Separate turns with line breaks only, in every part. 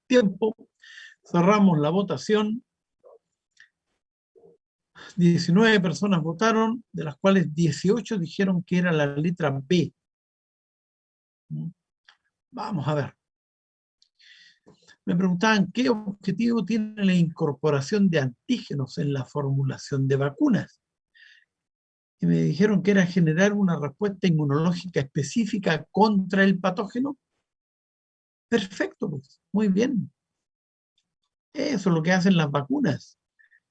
tiempo. Cerramos la votación. 19 personas votaron, de las cuales 18 dijeron que era la letra B. Vamos a ver. Me preguntaban qué objetivo tiene la incorporación de antígenos en la formulación de vacunas. Y me dijeron que era generar una respuesta inmunológica específica contra el patógeno. Perfecto, pues, muy bien. Eso es lo que hacen las vacunas,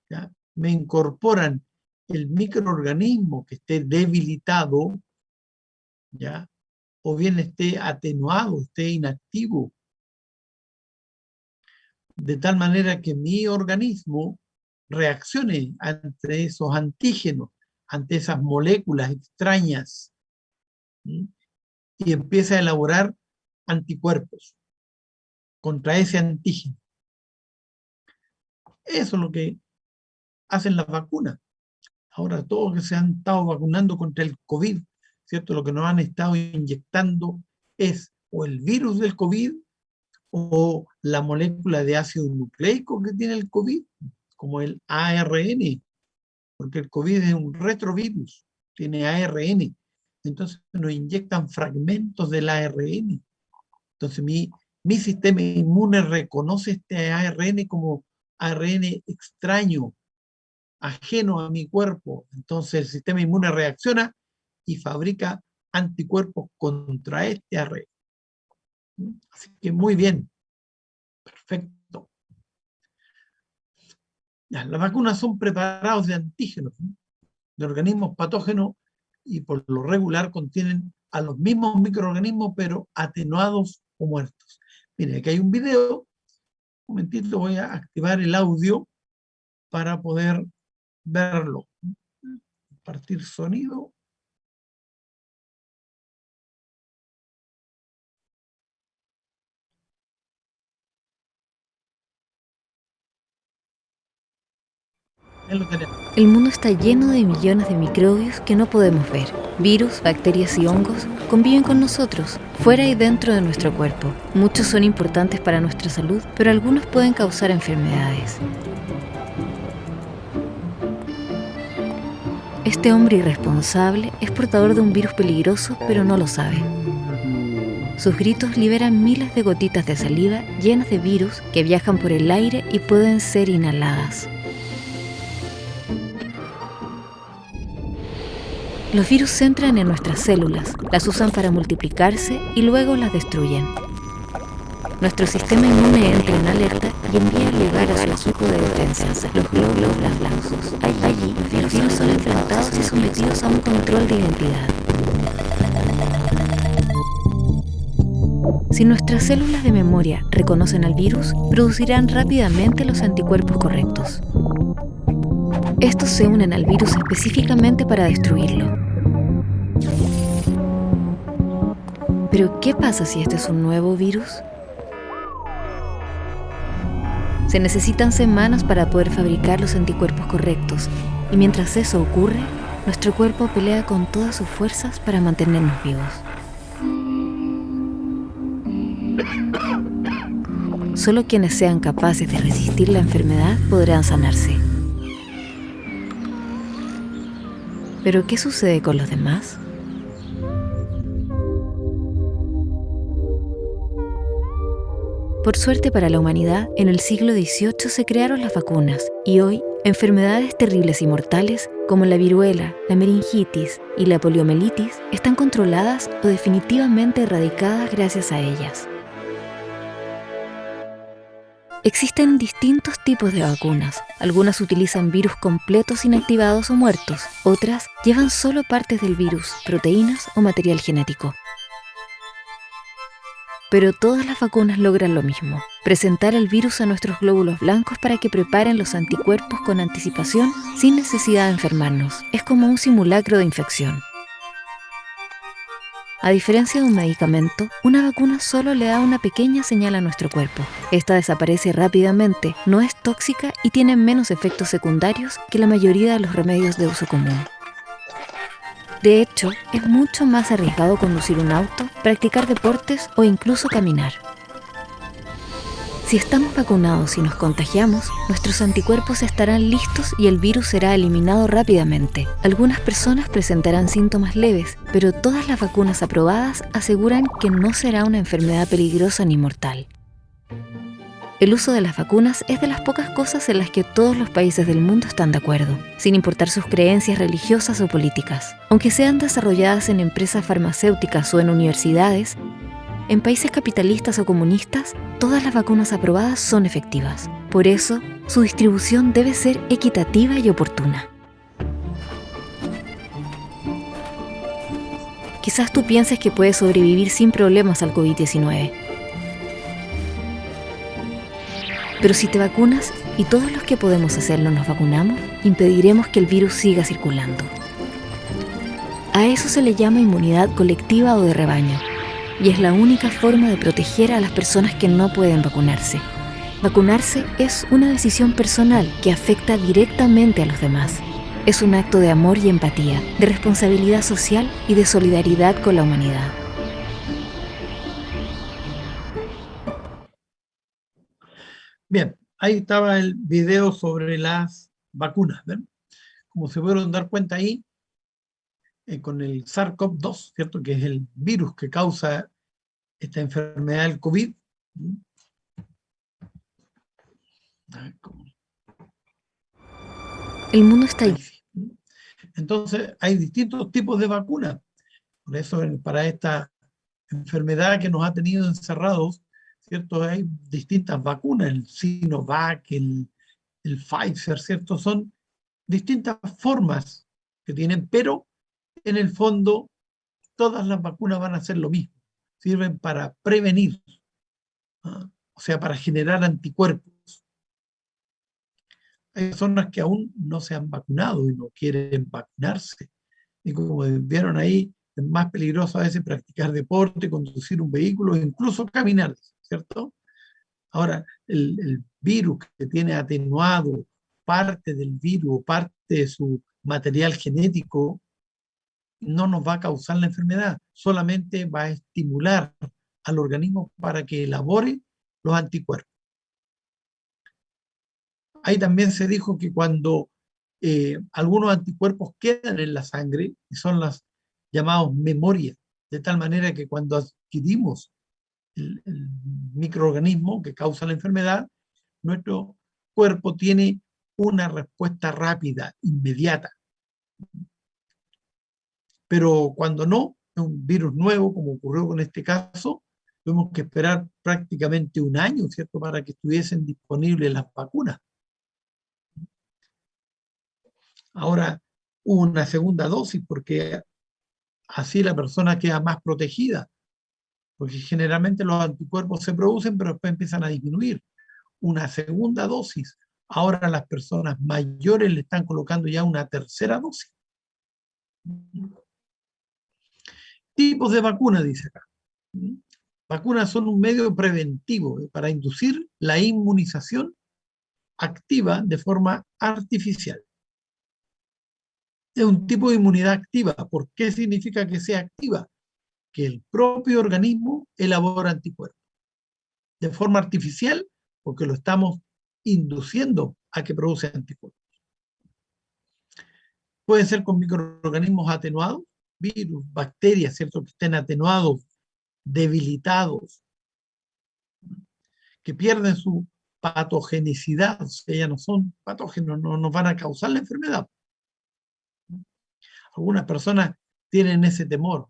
¿ya? Me incorporan el microorganismo que esté debilitado, ¿ya? O bien esté atenuado, esté inactivo, de tal manera que mi organismo reaccione ante esos antígenos, ante esas moléculas extrañas, ¿sí? Y empiece a elaborar anticuerpos contra ese antígeno. Eso es lo que hacen las vacunas. Ahora todos que se han estado vacunando contra el COVID, ¿cierto? Lo que nos han estado inyectando es o el virus del COVID o la molécula de ácido nucleico que tiene el COVID, como el ARN, porque el COVID es un retrovirus, tiene ARN. Entonces nos inyectan fragmentos del ARN. Entonces mi sistema inmune reconoce este ARN como ARN extraño, ajeno a mi cuerpo. Entonces el sistema inmune reacciona y fabrica anticuerpos contra este ARN. Así que muy bien. Perfecto. Ya, las vacunas son preparados de antígenos, ¿no? De organismos patógenos, y por lo regular contienen a los mismos microorganismos, pero atenuados o muertos. Miren, aquí hay un video. Un momentito, voy a activar el audio para poder verlo. Compartir sonido.
El mundo está lleno de millones de microbios que no podemos ver. Virus, bacterias y hongos conviven con nosotros, fuera y dentro de nuestro cuerpo. Muchos son importantes para nuestra salud, pero algunos pueden causar enfermedades. Este hombre irresponsable es portador de un virus peligroso, pero no lo sabe. Sus gritos liberan miles de gotitas de saliva llenas de virus que viajan por el aire y pueden ser inhaladas. Los virus entran en nuestras células, las usan para multiplicarse y luego las destruyen. Nuestro sistema inmune entra en alerta y envía lugar a su equipo de defensas, los glóbulos blancos. Allí, los virus son enfrentados y sometidos a un control de identidad. Si nuestras células de memoria reconocen al virus, producirán rápidamente los anticuerpos correctos. Estos se unen al virus específicamente para destruirlo. Pero, ¿qué pasa si este es un nuevo virus? Se necesitan semanas para poder fabricar los anticuerpos correctos, y mientras eso ocurre, nuestro cuerpo pelea con todas sus fuerzas para mantenernos vivos. Solo quienes sean capaces de resistir la enfermedad podrán sanarse. ¿Pero qué sucede con los demás? Por suerte para la humanidad, en el siglo XVIII se crearon las vacunas y hoy, enfermedades terribles y mortales como la viruela, la meningitis y la poliomielitis están controladas o definitivamente erradicadas gracias a ellas. Existen distintos tipos de vacunas. Algunas utilizan virus completos inactivados o muertos. Otras llevan solo partes del virus, proteínas o material genético. Pero todas las vacunas logran lo mismo: presentar el virus a nuestros glóbulos blancos para que preparen los anticuerpos con anticipación sin necesidad de enfermarnos. Es como un simulacro de infección. A diferencia de un medicamento, una vacuna solo le da una pequeña señal a nuestro cuerpo. Esta desaparece rápidamente, no es tóxica y tiene menos efectos secundarios que la mayoría de los remedios de uso común. De hecho, es mucho más arriesgado conducir un auto, practicar deportes o incluso caminar. Si estamos vacunados y nos contagiamos, nuestros anticuerpos estarán listos y el virus será eliminado rápidamente. Algunas personas presentarán síntomas leves, pero todas las vacunas aprobadas aseguran que no será una enfermedad peligrosa ni mortal. El uso de las vacunas es de las pocas cosas en las que todos los países del mundo están de acuerdo, sin importar sus creencias religiosas o políticas. Aunque sean desarrolladas en empresas farmacéuticas o en universidades, en países capitalistas o comunistas, todas las vacunas aprobadas son efectivas. Por eso, su distribución debe ser equitativa y oportuna. Quizás tú pienses que puedes sobrevivir sin problemas al COVID-19. Pero si te vacunas y todos los que podemos hacerlo nos vacunamos, impediremos que el virus siga circulando. A eso se le llama inmunidad colectiva o de rebaño. Y es la única forma de proteger a las personas que no pueden vacunarse. Vacunarse es una decisión personal que afecta directamente a los demás. Es un acto de amor y empatía, de responsabilidad social y de solidaridad con la humanidad.
Bien, ahí estaba el video sobre las vacunas, ¿ven? Como se pudieron dar cuenta ahí, con el SARS-CoV-2, ¿cierto? Que es el virus que causa esta enfermedad del COVID.
El mundo está ahí.
Entonces, hay distintos tipos de vacunas. Por eso, para esta enfermedad que nos ha tenido encerrados, ¿cierto? Hay distintas vacunas, el Sinovac, el Pfizer, ¿cierto? Son distintas formas que tienen, pero en el fondo todas las vacunas van a hacer lo mismo. Sirven para prevenir, ¿ah? O sea, para generar anticuerpos. Hay personas que aún no se han vacunado y no quieren vacunarse. Y como vieron ahí, es más peligroso a veces practicar deporte, conducir un vehículo, incluso caminar, ¿cierto? Ahora, el virus que tiene atenuado parte del virus, parte de su material genético, no nos va a causar la enfermedad, solamente va a estimular al organismo para que elabore los anticuerpos. Ahí también se dijo que cuando algunos anticuerpos quedan en la sangre, y son las llamadas memorias, de tal manera que cuando adquirimos el microorganismo que causa la enfermedad, nuestro cuerpo tiene una respuesta rápida, inmediata. Pero cuando no, es un virus nuevo, como ocurrió con este caso, tuvimos que esperar prácticamente un año, ¿cierto?, para que estuviesen disponibles las vacunas. Ahora, una segunda dosis, porque así la persona queda más protegida, porque generalmente los anticuerpos se producen, pero después empiezan a disminuir. Una segunda dosis. Ahora a las personas mayores le están colocando ya una tercera dosis. Tipos de vacunas, dice acá. Vacunas son un medio preventivo para inducir la inmunización activa de forma artificial. Es un tipo de inmunidad activa. ¿Por qué significa que sea activa? Que el propio organismo elabora anticuerpos. De forma artificial, porque lo estamos induciendo a que produce anticuerpos. Puede ser con microorganismos atenuados, virus, bacterias, ¿cierto?, que estén atenuados, debilitados, que pierden su patogenicidad, o sea, ya no son patógenos, no nos van a causar la enfermedad. Algunas personas tienen ese temor.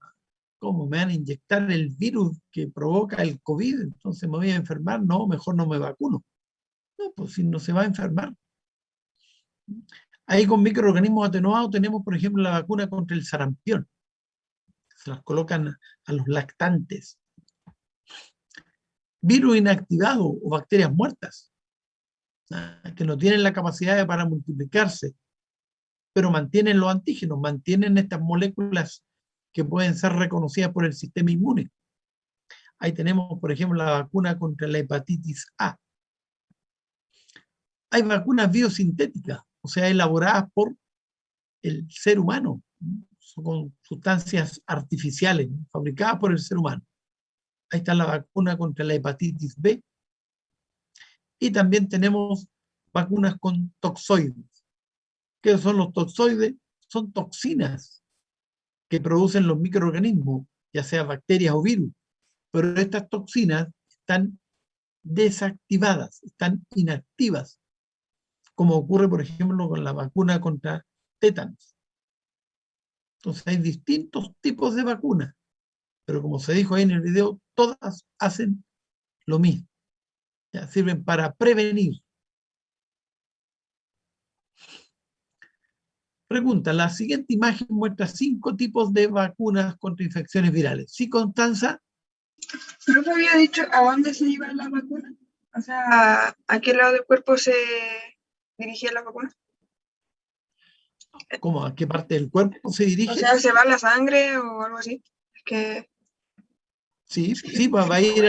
¿Cómo me van a inyectar el virus que provoca el COVID? Entonces me voy a enfermar. No, mejor no me vacuno. No, pues si no se va a enfermar. Ahí con microorganismos atenuados tenemos, por ejemplo, la vacuna contra el sarampión. Se las colocan a los lactantes. Virus inactivados o bacterias muertas, que no tienen la capacidad para multiplicarse, pero mantienen los antígenos, mantienen estas moléculas que pueden ser reconocidas por el sistema inmune. Ahí tenemos, por ejemplo, la vacuna contra la hepatitis A. Hay vacunas biosintéticas, o sea, elaboradas por el ser humano, con sustancias artificiales, fabricadas por el ser humano. Ahí está la vacuna contra la hepatitis B. Y también tenemos vacunas con toxoides. ¿Qué son los toxoides? Son toxinas que producen los microorganismos, ya sea bacterias o virus. Pero estas toxinas están desactivadas, están inactivas, como ocurre, por ejemplo, con la vacuna contra tétanos. Entonces hay distintos tipos de vacunas, pero como se dijo ahí en el video, todas hacen lo mismo. Ya, sirven para prevenir. Pregunta, la siguiente imagen muestra 5 tipos de vacunas contra infecciones virales. ¿Sí, Constanza?
¿No te había dicho a dónde se iba la vacuna? O sea, ¿a qué lado del cuerpo se dirigía la vacuna?
¿Cómo? ¿A qué parte del cuerpo se dirige?
O sea, ¿se va a la sangre o algo así? Es que...
Sí, sí, va a ir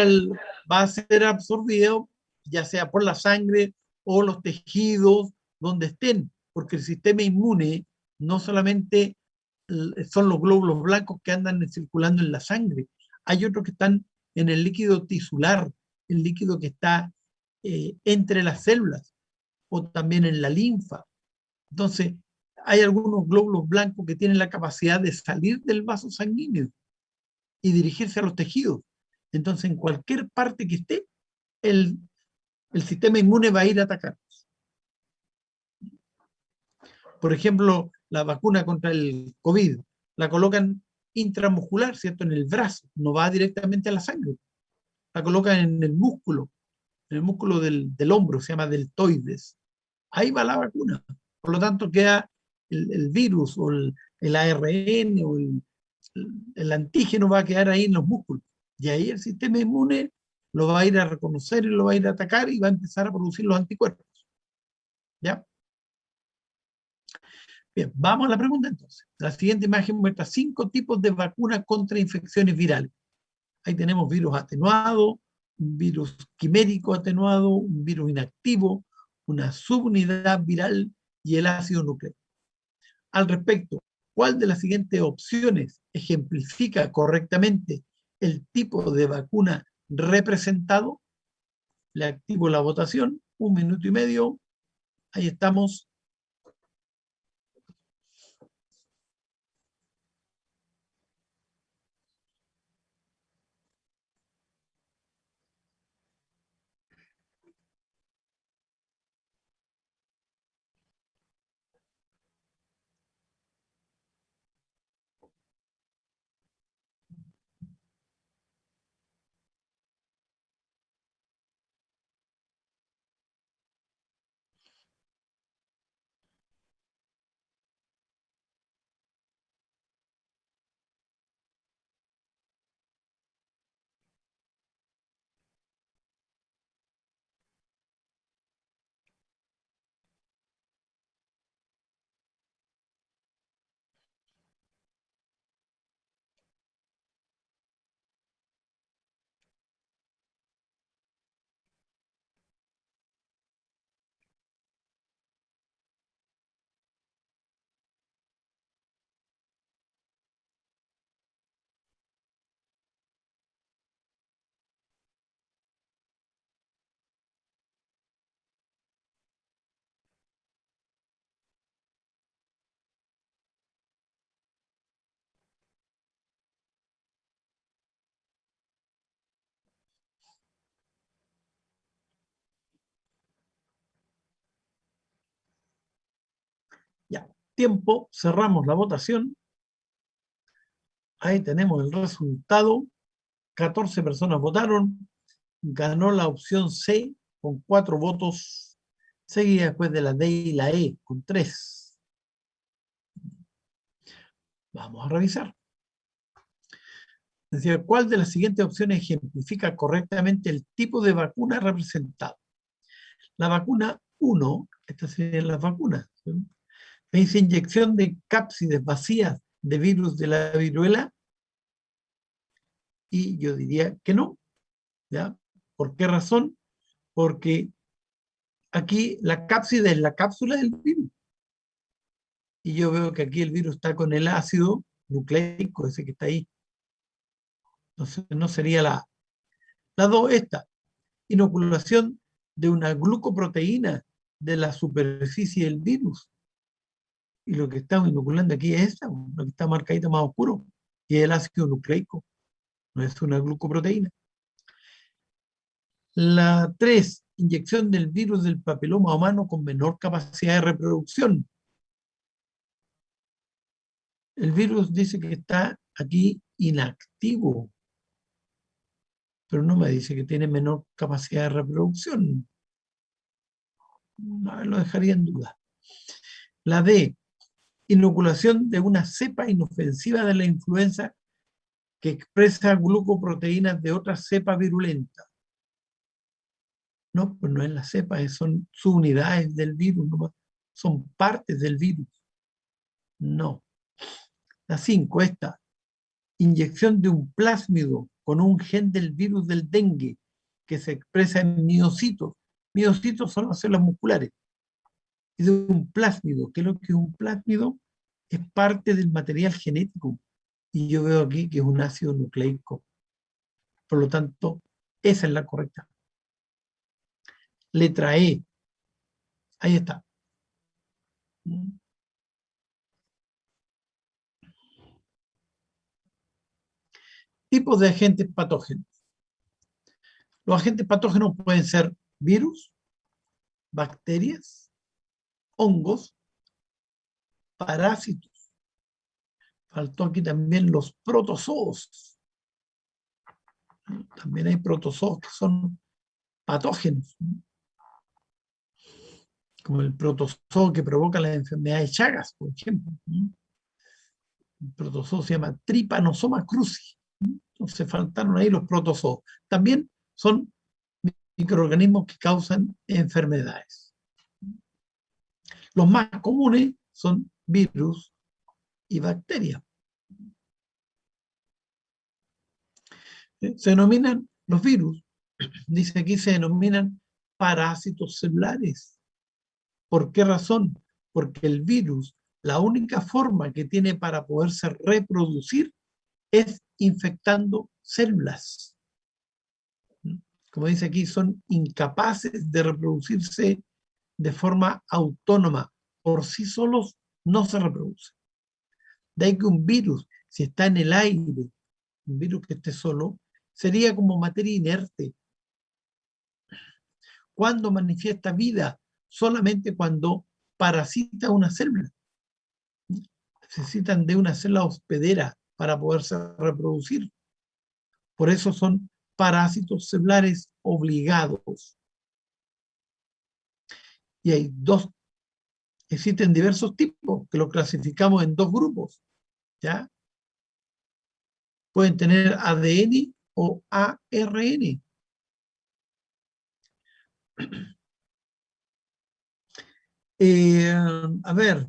va a ser absorbido, ya sea por la sangre o los tejidos, donde estén, porque el sistema inmune no solamente son los glóbulos blancos que andan circulando en la sangre, hay otros que están en el líquido tisular, el líquido que está entre las células, o también en la linfa. Entonces, hay algunos glóbulos blancos que tienen la capacidad de salir del vaso sanguíneo y dirigirse a los tejidos. Entonces, en cualquier parte que esté, el, el sistema inmune va a ir a atacar. Por ejemplo, la vacuna contra el COVID la colocan intramuscular, ¿cierto? En el brazo, no va directamente a la sangre. La colocan en el músculo del hombro, se llama deltoides. Ahí va la vacuna. Por lo tanto, queda el virus o el ARN o el antígeno va a quedar ahí en los músculos. Y ahí el sistema inmune lo va a ir a reconocer y lo va a ir a atacar y va a empezar a producir los anticuerpos. ¿Ya? Bien, vamos a la pregunta entonces. La siguiente imagen muestra 5 tipos de vacunas contra infecciones virales. Ahí tenemos virus atenuado, un virus quimérico atenuado, un virus inactivo, una subunidad viral y el ácido nucleico. Al respecto, ¿cuál de las siguientes opciones ejemplifica correctamente el tipo de vacuna representado? Le activo la votación, 1 minuto y medio. Ahí estamos. Ya, tiempo, cerramos la votación. Ahí tenemos el resultado. 14 personas votaron. Ganó la opción C con 4 votos, seguida después de la D y la E con 3. Vamos a revisar. Es decir, ¿cuál de las siguientes opciones ejemplifica correctamente el tipo de vacuna representado? La vacuna 1, estas serían las vacunas, ¿sí? Me dice inyección de cápsides vacías de virus de la viruela, y yo diría que no. ¿Ya? ¿Por qué razón? Porque aquí la cápside es la cápsula del virus. Y yo veo que aquí el virus está con el ácido nucleico, ese que está ahí. Entonces no sería la 2 esta. Inoculación de una glucoproteína de la superficie del virus. Y lo que estamos inoculando aquí es esta, lo que está marcadito más oscuro, y es el ácido nucleico, no es una glucoproteína. La 3, inyección del virus del papiloma humano con menor capacidad de reproducción. El virus dice que está aquí inactivo, pero no me dice que tiene menor capacidad de reproducción. No, lo dejaría en duda. La D, inoculación de una cepa inofensiva de la influenza que expresa glucoproteínas de otra cepa virulenta. No, pues no es la cepa, son subunidades del virus, no, son partes del virus. No. La 5, esta, inyección de un plásmido con un gen del virus del dengue que se expresa en miocitos. Miocitos son las células musculares. Y de un plásmido, que es lo que es un plásmido, es parte del material genético. Y yo veo aquí que es un ácido nucleico. Por lo tanto, esa es la correcta. Letra E. Ahí está. Tipos de agentes patógenos. Los agentes patógenos pueden ser virus, bacterias, hongos, parásitos. Faltó aquí también los protozoos. También hay protozoos que son patógenos, como el protozoo que provoca la enfermedad de Chagas, por ejemplo. El protozoo se llama Trypanosoma cruzi. Entonces faltaron ahí los protozoos. También son microorganismos que causan enfermedades. Los más comunes son virus y bacterias. Se denominan los virus, dice aquí, se denominan parásitos celulares. ¿Por qué razón? Porque el virus, la única forma que tiene para poderse reproducir es infectando células. Como dice aquí, son incapaces de reproducirse de forma autónoma. Por sí solos no se reproducen. De ahí que un virus, si está en el aire, un virus que esté solo, sería como materia inerte. ¿Cuándo manifiesta vida? Solamente cuando parasita una célula. Necesitan de una célula hospedera para poderse reproducir. Por eso son parásitos celulares obligados. Y hay dos, existen diversos tipos que los clasificamos en dos grupos, ¿ya? Pueden tener ADN o ARN. A ver,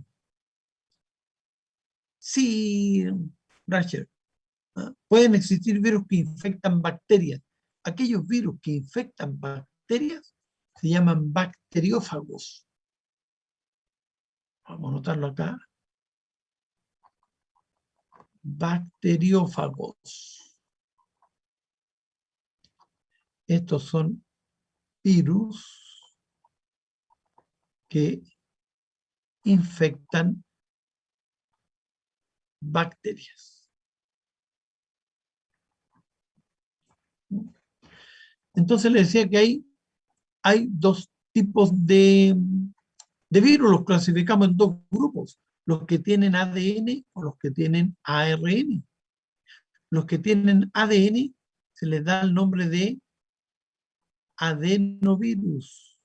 sí, Rachel, pueden existir virus que infectan bacterias. Aquellos virus que infectan bacterias se llaman bacteriófagos. Vamos a anotarlo acá. Bacteriófagos. Estos son virus que infectan bacterias. Entonces le decía que hay dos tipos de virus, los clasificamos en dos grupos, los que tienen ADN o los que tienen ARN. Los que tienen ADN se les da el nombre de adenovirus.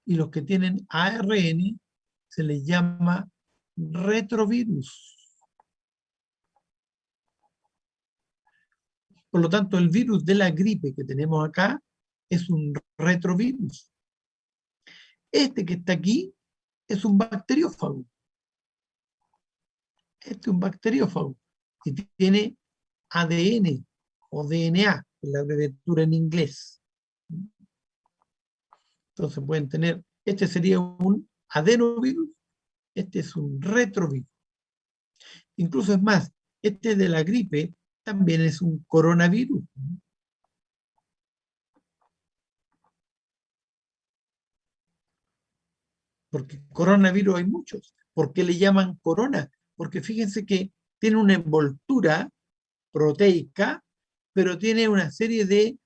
Y los que tienen ARN se les llama retrovirus. Por lo tanto, el virus de la gripe que tenemos acá es un retrovirus. Este que está aquí es un bacteriófago. Este es un bacteriófago y tiene ADN o DNA, en la abreviatura en inglés. Entonces pueden tener, este sería un adenovirus, este es un retrovirus. Incluso es más, este de la gripe también es un coronavirus. porque coronavirus hay muchos. ¿Por qué le llaman corona? Porque fíjense que tiene una envoltura proteica, pero tiene una serie de,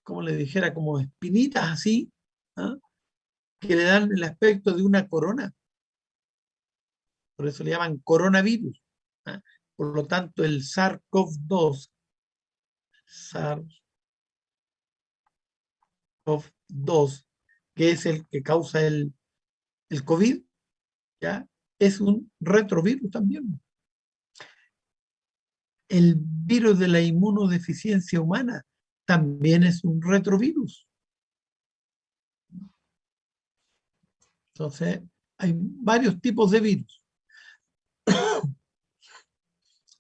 como le dijera, como espinitas así, ¿ah? Que le dan el aspecto de una corona. Por eso le llaman coronavirus, ¿ah? Por lo tanto, el SARS-CoV-2, SARS-CoV-2, que es el que causa el COVID, ¿ya? Es un retrovirus también. El virus de la inmunodeficiencia humana también es un retrovirus. Entonces, hay varios tipos de virus.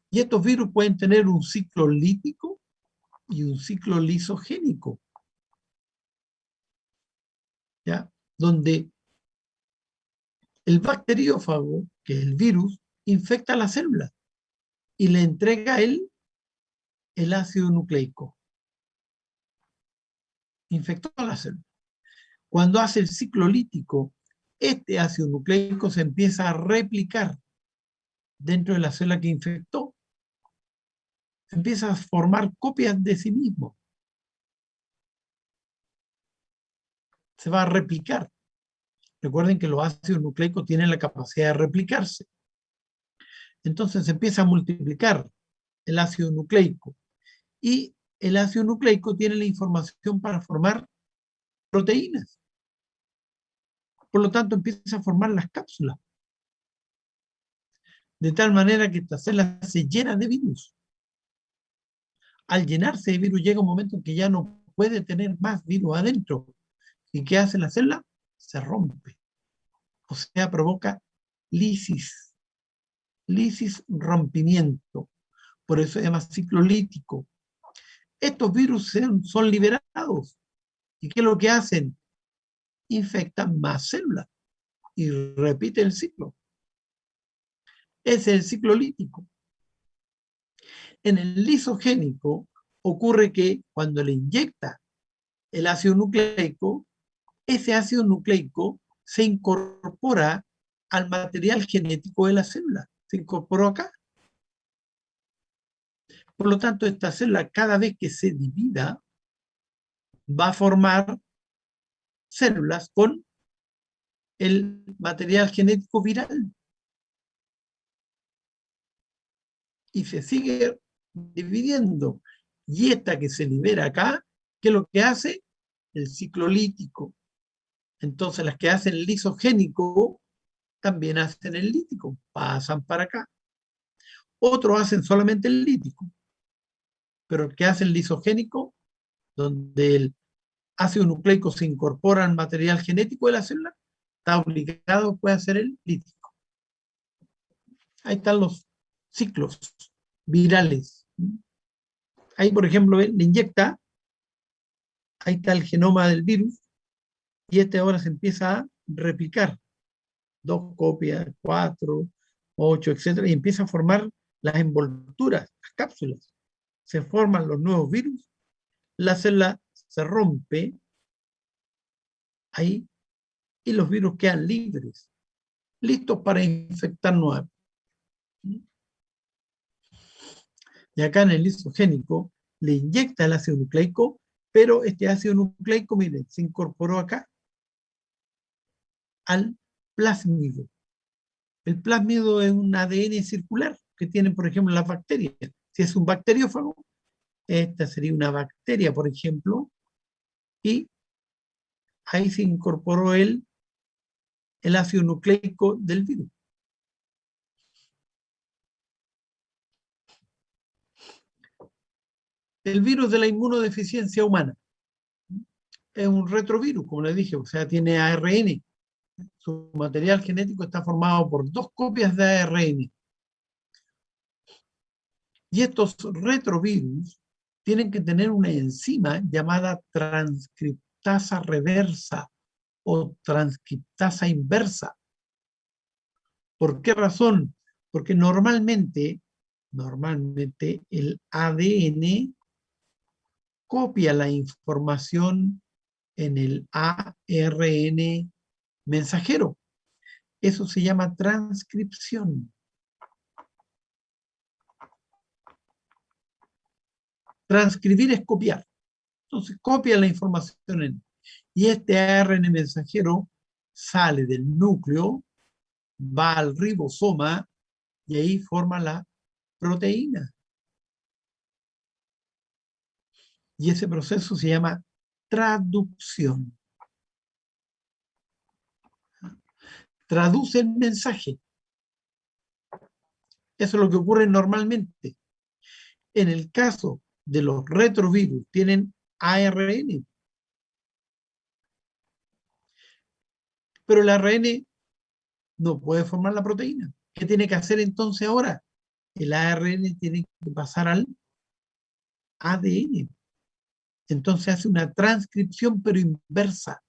Y estos virus pueden tener un ciclo lítico y un ciclo lisogénico, ¿ya? Donde el bacteriófago, que es el virus, infecta la célula y le entrega el ácido nucleico. Infectó a la célula. Cuando hace el ciclo lítico, este ácido nucleico se empieza a replicar dentro de la célula que infectó. Empieza a formar copias de sí mismo. Se va a replicar. Recuerden que los ácidos nucleicos tienen la capacidad de replicarse. Entonces se empieza a multiplicar el ácido nucleico. Y el ácido nucleico tiene la información para formar proteínas. Por lo tanto, empieza a formar las cápsulas. De tal manera que esta célula se llena de virus. Al llenarse de virus llega un momento en que ya no puede tener más virus adentro. ¿Y qué hace la célula? Se rompe. O sea, provoca lisis. Lisis, rompimiento. Por eso se llama ciclo lítico. Estos virus son liberados. ¿Y qué es lo que hacen? Infectan más células y repite el ciclo. Ese es el ciclo lítico. En el lisogénico ocurre que cuando le inyecta el ácido nucleico, ese ácido nucleico se incorpora al material genético de la célula. Se incorporó acá. Por lo tanto, esta célula, cada vez que se divida, va a formar células con el material genético viral. Y se sigue dividiendo. Y esta que se libera acá, ¿qué es lo que hace? El ciclo lítico. Entonces las que hacen el lisogénico también hacen el lítico, pasan para acá. Otros hacen solamente el lítico, pero el que hace el lisogénico, donde el ácido nucleico se incorpora al material genético de la célula, está obligado, puede hacer el lítico. Ahí están los ciclos virales. Ahí, por ejemplo, le inyecta, ahí está el genoma del virus, y este ahora se empieza a replicar. 2 copias, 4, 8, etcétera, y empieza a formar las envolturas, las cápsulas. Se forman los nuevos virus, la célula se rompe ahí y los virus quedan libres, listos para infectar nuevos. Y acá en el lisogénico le inyecta el ácido nucleico, pero este ácido nucleico, miren, se incorporó acá al plásmido. El plásmido es un ADN circular que tienen, por ejemplo, las bacterias. Si es un bacteriófago, esta sería una bacteria, por ejemplo, y ahí se incorporó el ácido nucleico del virus. El virus de la inmunodeficiencia humana es un retrovirus, como les dije, o sea, tiene ARN. Su material genético está formado por 2 copias de ARN. Y estos retrovirus tienen que tener una enzima llamada transcriptasa reversa o transcriptasa inversa. ¿Por qué razón? Porque normalmente el ADN copia la información en el ARN mensajero. Eso se llama transcripción. Transcribir es copiar. Entonces copia la información y este ARN mensajero sale del núcleo, va al ribosoma y ahí forma la proteína. Y ese proceso se llama traducción. Traduce el mensaje. Eso es lo que ocurre normalmente. En el caso de los retrovirus, tienen ARN. Pero el ARN no puede formar la proteína. ¿Qué tiene que hacer entonces ahora? El ARN tiene que pasar al ADN. Entonces hace una transcripción pero inversa.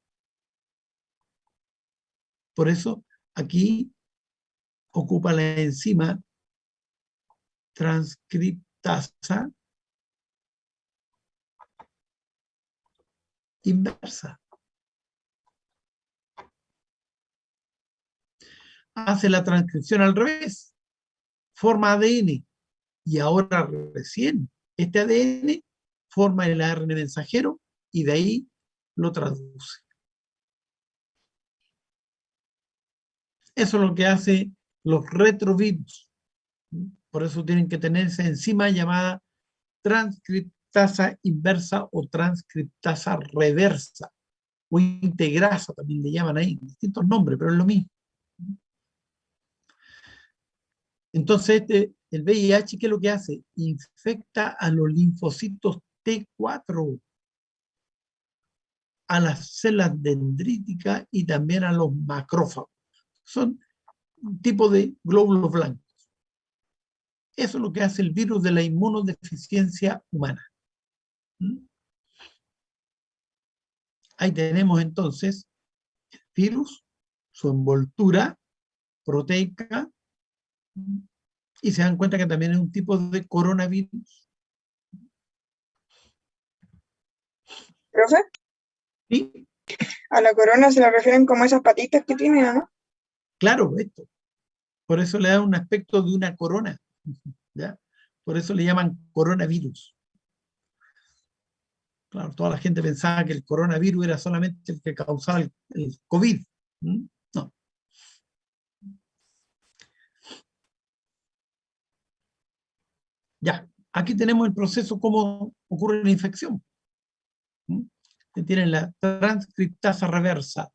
Por eso aquí ocupa la enzima transcriptasa inversa. Hace la transcripción al revés, forma ADN y ahora recién este ADN forma el ARN mensajero y de ahí lo traduce. Eso es lo que hace los retrovirus. Por eso tienen que tener esa enzima llamada transcriptasa inversa o transcriptasa reversa o integrasa, también le llaman ahí, distintos nombres, pero es lo mismo. Entonces, el VIH, ¿qué es lo que hace? Infecta a los linfocitos T4, a las células dendríticas y también a los macrófagos. Son un tipo de glóbulos blancos. Eso es lo que hace el virus de la inmunodeficiencia humana. Ahí tenemos entonces el virus, su envoltura proteica, y se dan cuenta que también es un tipo de coronavirus.
¿Profe?
¿Sí?
A la corona se la refieren como esas patitas que tiene, ¿no?
Claro, esto. Por eso le da un aspecto de una corona. ¿Ya? Por eso le llaman coronavirus. Claro, toda la gente pensaba que el coronavirus era solamente el que causaba el COVID. No. Ya, aquí tenemos el proceso, cómo ocurre la infección. Tienen la transcriptasa reversa.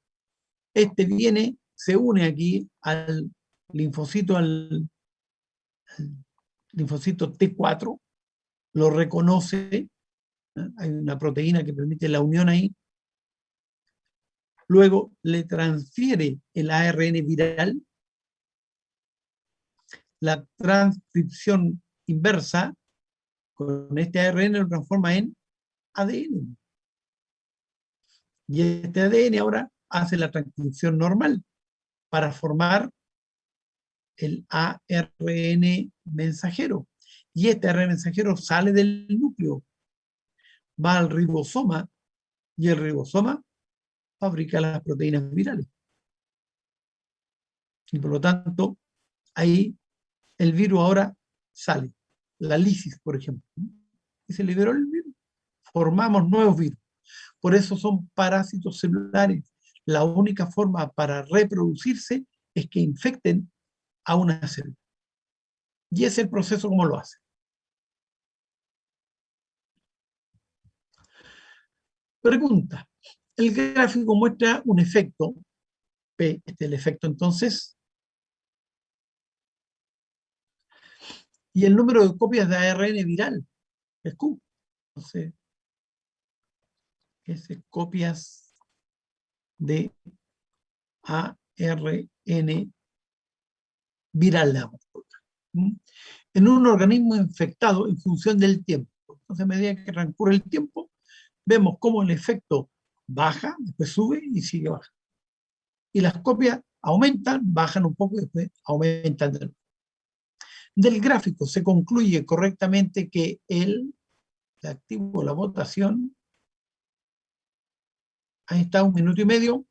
Este viene, se une aquí al linfocito T4, lo reconoce, hay una proteína que permite la unión ahí, luego le transfiere el ARN viral, la transcripción inversa, con este ARN lo transforma en ADN. Y este ADN ahora hace la transcripción normal para formar el ARN mensajero. Y este ARN mensajero sale del núcleo, va al ribosoma, y el ribosoma fabrica las proteínas virales. Y por lo tanto, ahí el virus ahora sale. La lisis, por ejemplo. Y se liberó el virus. Formamos nuevos virus. Por eso son parásitos celulares. La única forma para reproducirse es que infecten a una célula. Y ese es el proceso como lo hace. Pregunta. El gráfico muestra un efecto. P, este es el efecto entonces. Y el número de copias de ARN viral es Q. Entonces, es copias de ARN viral. En un organismo infectado en función del tiempo. Entonces, a medida que transcurre el tiempo, vemos cómo el efecto baja, después sube y sigue bajando. Y las copias aumentan, bajan un poco y después aumentan de nuevo. Del gráfico se concluye correctamente que le activo la votación. Ahí está, 1 minuto y medio.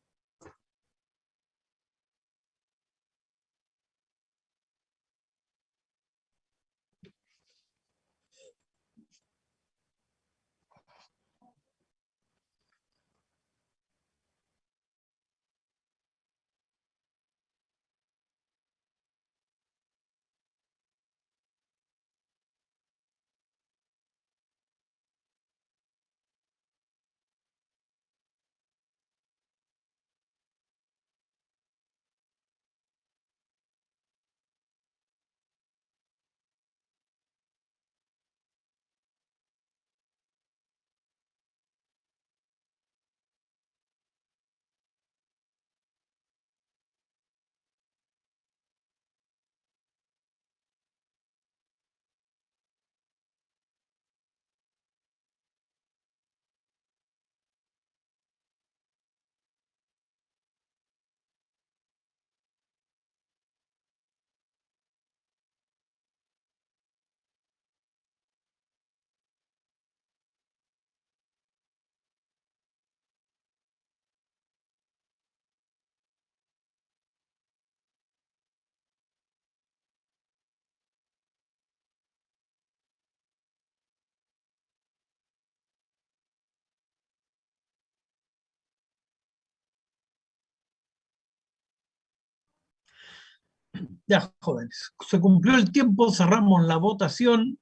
Ya, jóvenes, se cumplió el tiempo, cerramos la votación,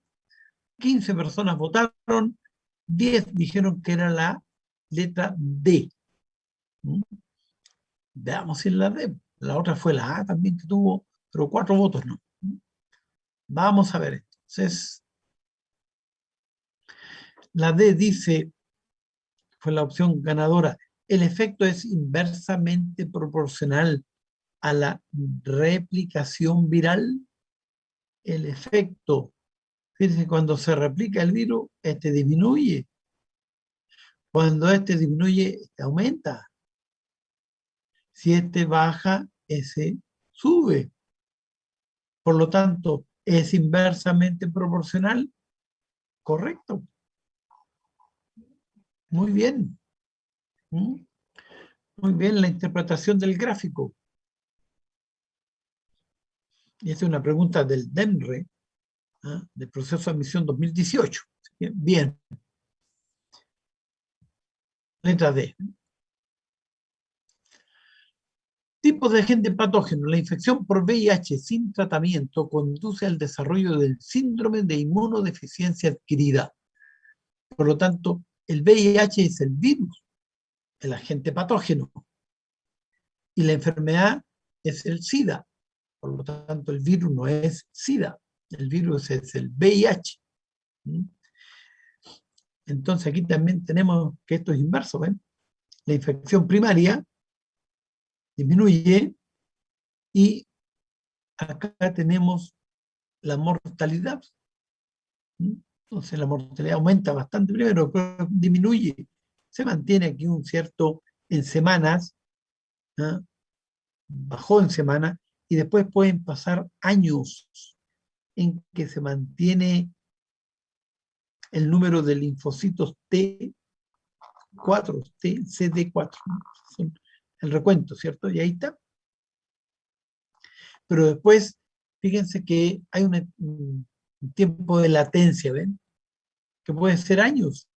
15 personas votaron, 10 dijeron que era la letra D. ¿Mm? Veamos si es la D. La otra fue la A también que tuvo, pero 4 votos no. Vamos a ver. Entonces, la D dice, fue la opción ganadora. El efecto es inversamente proporcional a la replicación viral. El efecto, fíjense, cuando se replica el virus, este disminuye. Cuando este disminuye, este aumenta. Si este baja, ese sube. Por lo tanto, es inversamente proporcional. Correcto. Muy bien. ¿Mm? Muy bien la interpretación del gráfico. Y esta es una pregunta del DEMRE, ¿ah? Del proceso de admisión 2018. Bien. Letra D. Tipos de agente patógeno. La infección por VIH sin tratamiento conduce al desarrollo del síndrome de inmunodeficiencia adquirida. Por lo tanto, el VIH es el virus, el agente patógeno, y la enfermedad es el SIDA. Por lo tanto, el virus no es SIDA, el virus es el VIH. Entonces, aquí también tenemos que esto es inverso. ¿Ven? La infección primaria disminuye y acá tenemos la mortalidad. Entonces, la mortalidad aumenta bastante primero, pero disminuye. Se mantiene aquí un cierto en semanas, ¿ah? Bajó en semanas, y después pueden pasar años en que se mantiene el número de linfocitos T4, CD4, son el recuento, ¿cierto? Y ahí está. Pero después, fíjense que hay un tiempo de latencia, ¿ven? Que puede ser años,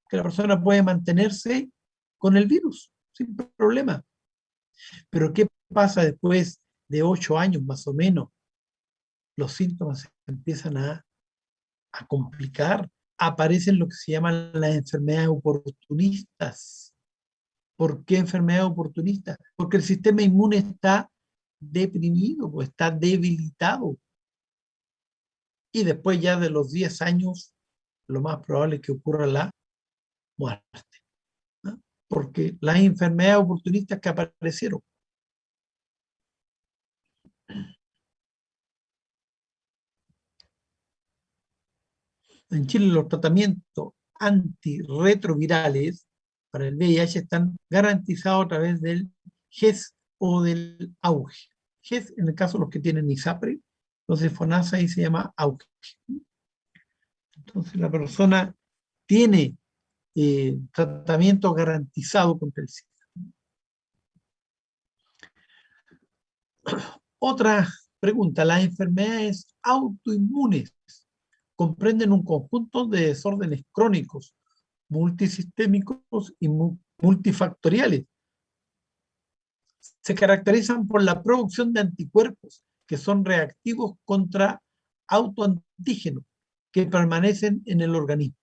que la persona puede mantenerse con el virus sin problema. Pero ¿qué pasa después de 8 años más o menos? Los síntomas se empiezan a complicar, aparecen lo que se llaman las enfermedades oportunistas. ¿Por qué enfermedad oportunista? Porque el sistema inmune está deprimido, pues está debilitado. Y después ya de los 10 años, lo más probable es que ocurra la muerte, ¿no? Porque las enfermedades oportunistas que aparecieron. En Chile los tratamientos antirretrovirales para el VIH están garantizados a través del GES o del AUGE. GES en el caso de los que tienen ISAPRE, entonces FONASA ahí se llama AUGE. Entonces la persona tiene tratamiento garantizado contra el SIDA. Otra pregunta, las enfermedades autoinmunes comprenden un conjunto de desórdenes crónicos, multisistémicos y multifactoriales. Se caracterizan por la producción de anticuerpos que son reactivos contra autoantígenos que permanecen en el organismo.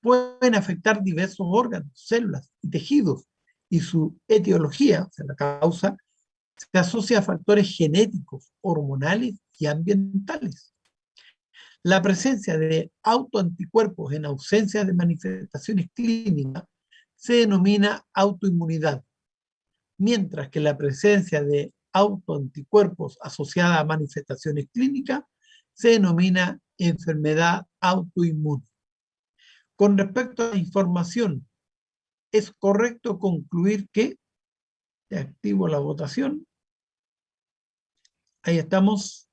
Pueden afectar diversos órganos, células y tejidos, y su etiología, o sea, la causa, se asocia a factores genéticos, hormonales y ambientales. La presencia de autoanticuerpos en ausencia de manifestaciones clínicas se denomina autoinmunidad, mientras que la presencia de autoanticuerpos asociada a manifestaciones clínicas se denomina enfermedad autoinmune. Con respecto a la información, es correcto concluir que, te activo la votación, ahí estamos.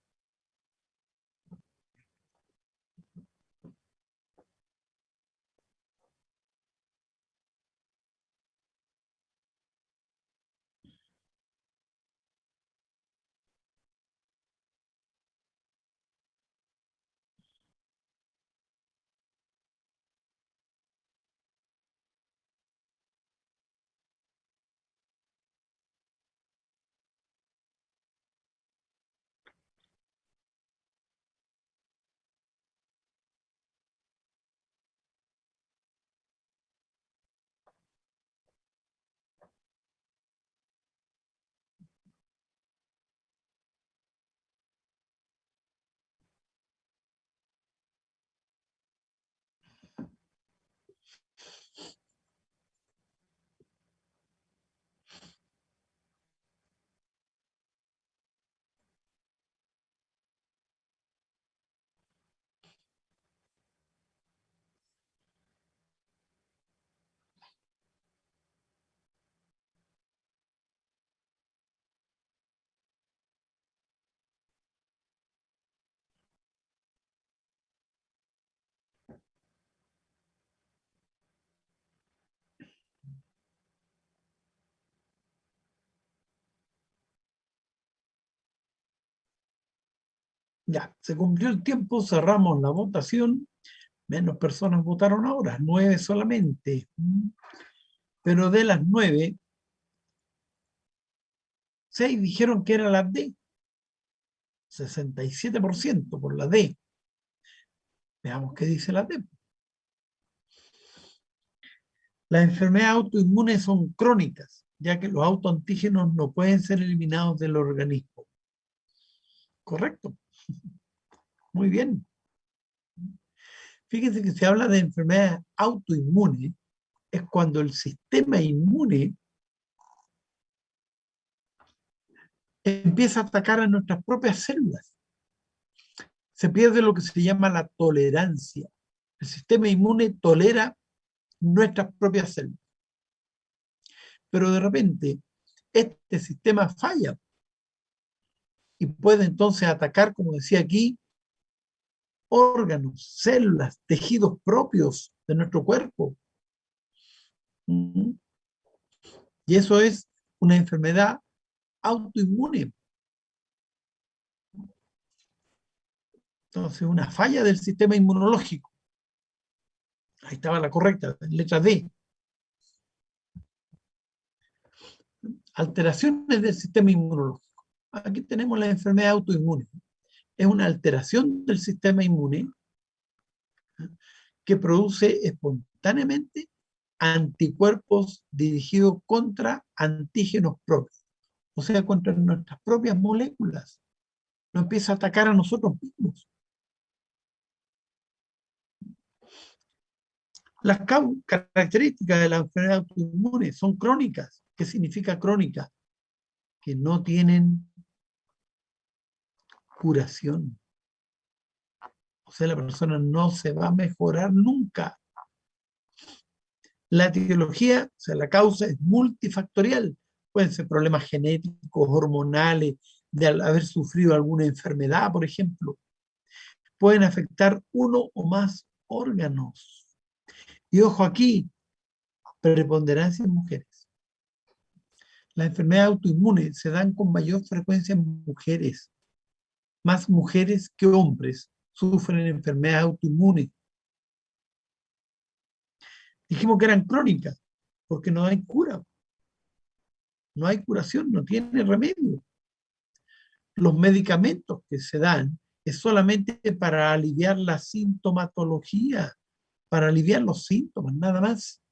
Ya, se cumplió el tiempo, cerramos la votación. Menos personas votaron ahora, 9 solamente. Pero de las 9, 6 dijeron que era la D. 67% por la D. Veamos qué dice la D. Las enfermedades autoinmunes son crónicas, ya que los autoantígenos no pueden ser eliminados del organismo. ¿Correcto? Muy bien. Fíjense que se habla de enfermedades autoinmunes, es cuando el sistema inmune empieza a atacar a nuestras propias células. Se pierde lo que se llama la tolerancia. El sistema inmune tolera nuestras propias células. Pero de repente, este sistema falla y puede entonces atacar, como decía aquí, órganos, células, tejidos propios de nuestro cuerpo. Y eso es una enfermedad autoinmune. Entonces, una falla del sistema inmunológico. Ahí estaba la correcta, letra D. Alteraciones del sistema inmunológico. Aquí tenemos la enfermedad autoinmune. Es una alteración del sistema inmune que produce espontáneamente anticuerpos dirigidos contra antígenos propios, o sea, contra nuestras propias moléculas. Nos empieza a atacar a nosotros mismos. Las características de la enfermedad autoinmune son crónicas. ¿Qué significa crónica? Que no tienen curación. O sea, la persona no se va a mejorar nunca. La etiología, o sea, la causa es multifactorial. Pueden ser problemas genéticos, hormonales, de haber sufrido alguna enfermedad, por ejemplo. Pueden afectar uno o más órganos. Y ojo aquí, preponderancia en mujeres. Las enfermedades autoinmunes se dan con mayor frecuencia en mujeres. Más mujeres que hombres sufren enfermedades autoinmunes. Dijimos que eran crónicas, porque no hay cura. No hay curación, no tiene remedio. Los medicamentos que se dan es solamente para aliviar la sintomatología, para aliviar los síntomas, nada más.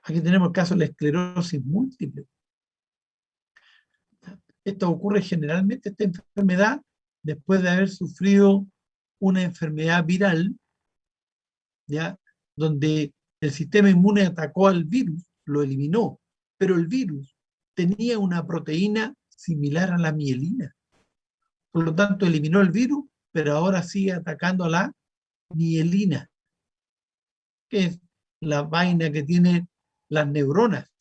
Aquí tenemos el caso de la esclerosis múltiple. Esto ocurre generalmente, esta enfermedad, después de haber sufrido una enfermedad viral, ¿ya? Donde el sistema inmune atacó al virus, lo eliminó, pero el virus tenía una proteína similar a la mielina. Por lo tanto, eliminó el virus, pero ahora sigue atacando a la mielina, que es la vaina que tiene las neuronas.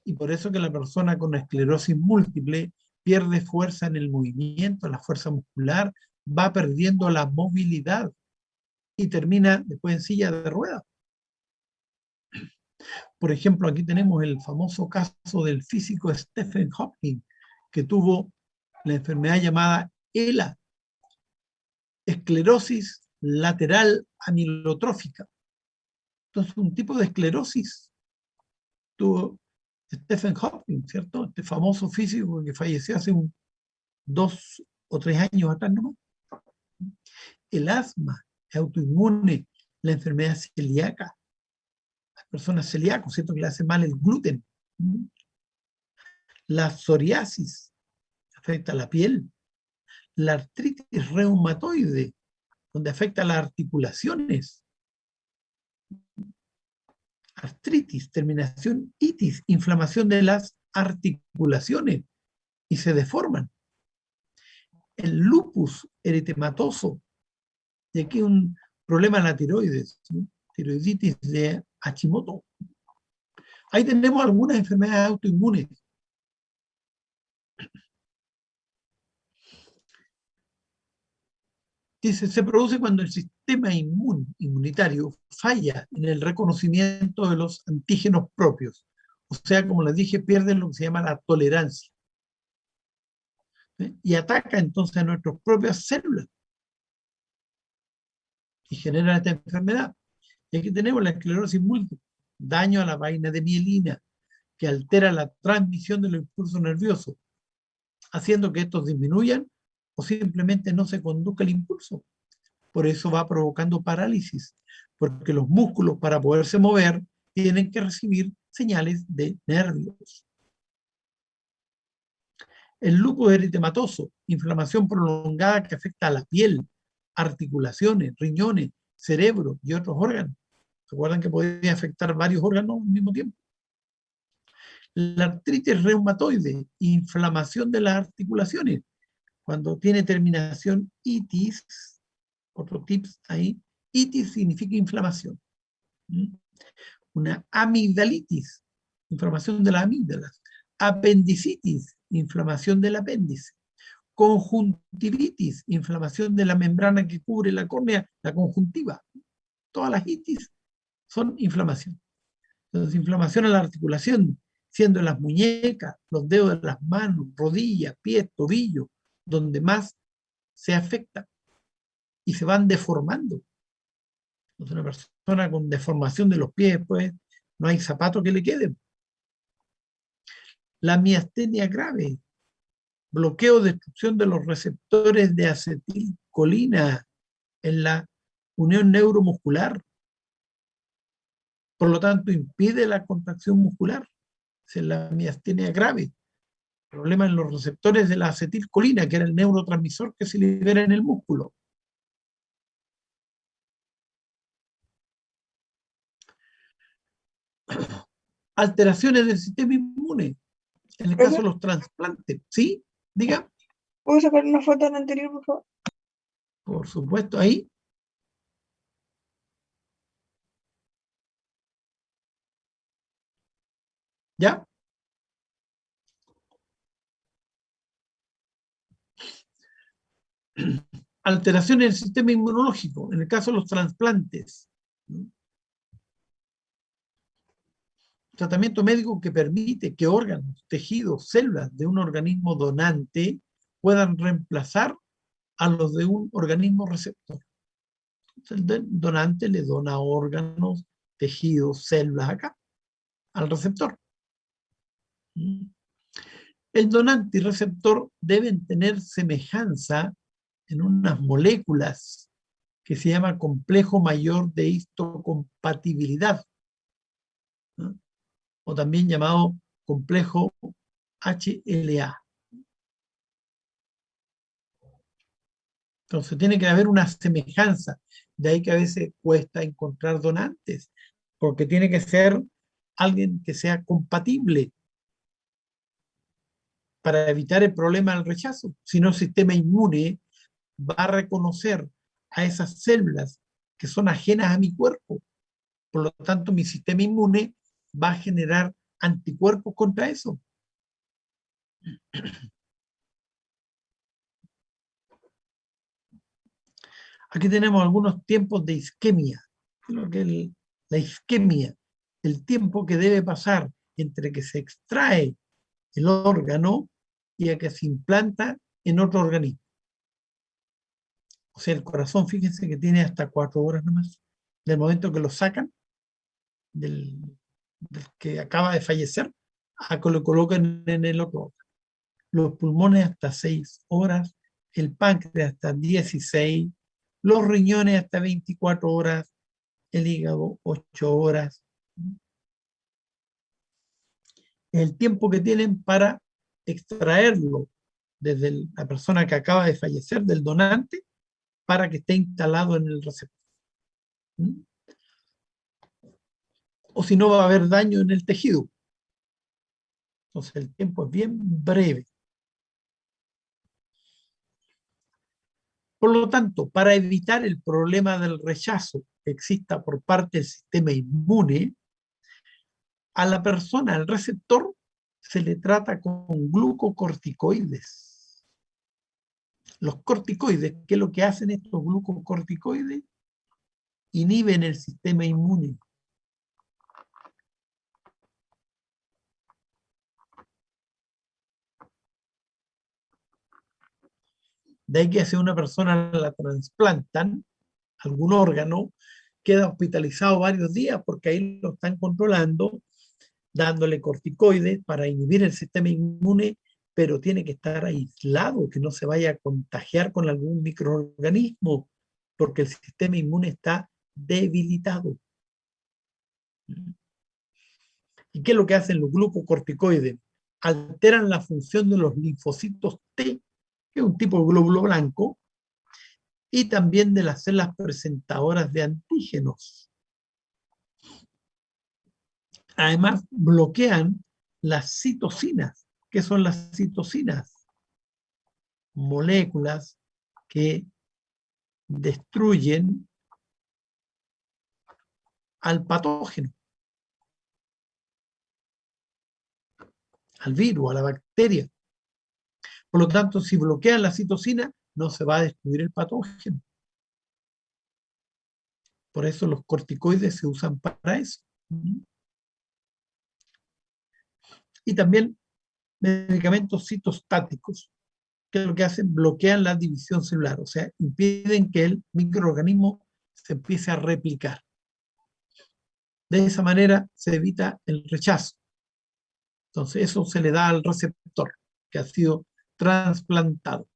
Y por eso que la persona con esclerosis múltiple pierde fuerza en el movimiento, la fuerza muscular, va perdiendo la movilidad y termina después en silla de ruedas. Por ejemplo, aquí tenemos el famoso caso del físico Stephen Hawking, que tuvo la enfermedad llamada ELA, esclerosis lateral amilotrófica. Entonces, un tipo de esclerosis tuvo Stephen Hawking, ¿cierto? Este famoso físico que falleció hace 2 o 3 años atrás nomás. El asma es autoinmune, la enfermedad celíaca, las personas celíacas, ¿cierto? Que le hace mal el gluten. La psoriasis afecta a la piel. La artritis reumatoide, donde afecta a las articulaciones. Artritis, terminación itis, inflamación de las articulaciones y se deforman. El lupus eritematoso, y aquí un problema en la tiroides, ¿sí? Tiroiditis de Hashimoto. Ahí tenemos algunas enfermedades autoinmunes. Dice, se produce cuando el sistema inmunitario falla en el reconocimiento de los antígenos propios. O sea, como les dije, pierden lo que se llama la tolerancia. Y ataca entonces a nuestras propias células y genera esta enfermedad. Y aquí tenemos la esclerosis múltiple, daño a la vaina de mielina, que altera la transmisión de los impulsos nerviosos, haciendo que estos disminuyan o simplemente no se conduzca el impulso. Por eso va provocando parálisis, porque los músculos para poderse mover tienen que recibir señales de nervios. El lupus eritematoso, inflamación prolongada que afecta a la piel, articulaciones, riñones, cerebro y otros órganos. ¿Recuerdan que podía afectar varios órganos al mismo tiempo? La artritis reumatoide, inflamación de las articulaciones, cuando tiene terminación itis, otro tips ahí, itis significa inflamación. Una amigdalitis, inflamación de las amígdalas. Apendicitis, inflamación del apéndice. Conjuntivitis, inflamación de la membrana que cubre la córnea, la conjuntiva. Todas las itis son inflamación. Entonces, inflamación a la articulación, siendo las muñecas, los dedos de las manos, rodillas, pies, tobillos, donde más se afecta y se van deformando. Entonces, una persona con deformación de los pies, pues, no hay zapato que le quede. La miastenia grave, bloqueo, destrucción de los receptores de acetilcolina en la unión neuromuscular. Por lo tanto, impide la contracción muscular. Es la miastenia grave. Problema en los receptores de la acetilcolina, que era el neurotransmisor que se libera en el músculo. Alteraciones del sistema inmune. En el caso de los trasplantes. ¿Sí? Diga.
¿Puedo sacar una foto de la anterior, por favor?
Por supuesto, ahí. ¿Ya? Alteraciones del sistema inmunológico, en el caso de los trasplantes. Tratamiento médico que permite que órganos, tejidos, células de un organismo donante puedan reemplazar a los de un organismo receptor. El donante le dona órganos, tejidos, células acá, al receptor. El donante y receptor deben tener semejanza en unas moléculas que se llama complejo mayor de histocompatibilidad, ¿no? O también llamado complejo HLA. Entonces tiene que haber una semejanza, de ahí que a veces cuesta encontrar donantes, porque tiene que ser alguien que sea compatible para evitar el problema del rechazo. Si no, el sistema inmune va a reconocer a esas células que son ajenas a mi cuerpo. Por lo tanto, mi sistema inmune va a generar anticuerpos contra eso. Aquí tenemos algunos tiempos de isquemia. Lo que es la isquemia, el tiempo que debe pasar entre que se extrae el órgano y a que se implanta en otro organismo. O sea, el corazón, fíjense que tiene hasta 4 horas nomás, del momento que lo sacan, del que acaba de fallecer, a que lo colocan en el otro. Los pulmones hasta 6 horas, el páncreas hasta 16, los riñones hasta 24 horas, el hígado 8 horas. El tiempo que tienen para extraerlo desde la persona que acaba de fallecer, del donante, para que esté instalado en el receptor. O si no, va a haber daño en el tejido. Entonces el tiempo es bien breve. Por lo tanto, para evitar el problema del rechazo que exista por parte del sistema inmune, a la persona, al receptor, se le trata con glucocorticoides. Los corticoides, ¿qué es lo que hacen estos glucocorticoides? Inhiben el sistema inmune. De ahí que si a una persona la trasplantan, algún órgano, queda hospitalizado varios días porque ahí lo están controlando, dándole corticoides para inhibir el sistema inmune, pero tiene que estar aislado, que no se vaya a contagiar con algún microorganismo, porque el sistema inmune está debilitado. ¿Y qué es lo que hacen los glucocorticoides? Alteran la función de los linfocitos T, que es un tipo de glóbulo blanco, y también de las células presentadoras de antígenos. Además, bloquean las citocinas. ¿Qué son las citocinas? Moléculas que destruyen al patógeno, al virus, a la bacteria. Por lo tanto, si bloquean la citocina, no se va a destruir el patógeno. Por eso los corticoides se usan para eso. Y también medicamentos citostáticos, que lo que hacen, bloquean la división celular, o sea, impiden que el microorganismo se empiece a replicar. De esa manera se evita el rechazo. Entonces, eso se le da al receptor que ha sido trasplantado.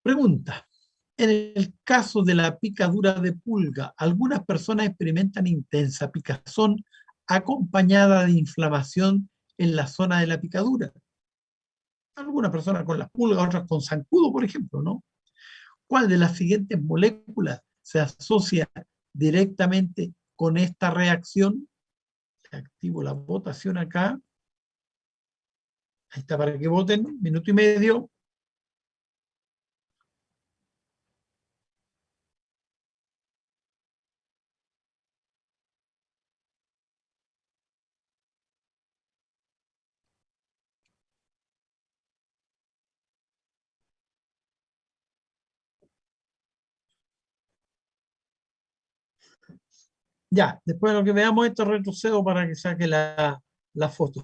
Pregunta. En el caso de la picadura de pulga, algunas personas experimentan intensa picazón acompañada de inflamación en la zona de la picadura. Algunas personas con las pulgas, otras con zancudo, por ejemplo, ¿no? ¿Cuál de las siguientes moléculas se asocia directamente con esta reacción? Activo la votación acá. Ahí está para que voten, minuto y medio. Ya, después de lo que veamos esto, retrocedo para que saque la foto.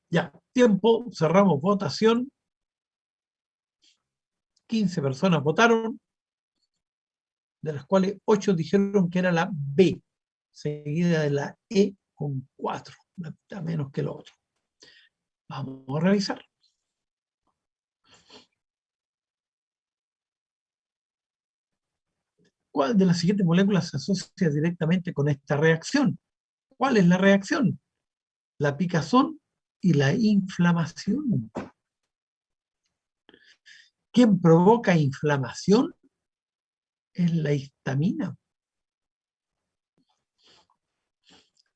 Ya, tiempo, cerramos votación. 15 personas votaron, de las cuales 8 dijeron que era la B, seguida de la E con 4, la mitad menos que lo otro. Vamos a revisar. ¿Cuál de las siguientes moléculas se asocia directamente con esta reacción? ¿Cuál es la reacción? La picazón y la inflamación. ¿Quién provoca inflamación? Es la histamina.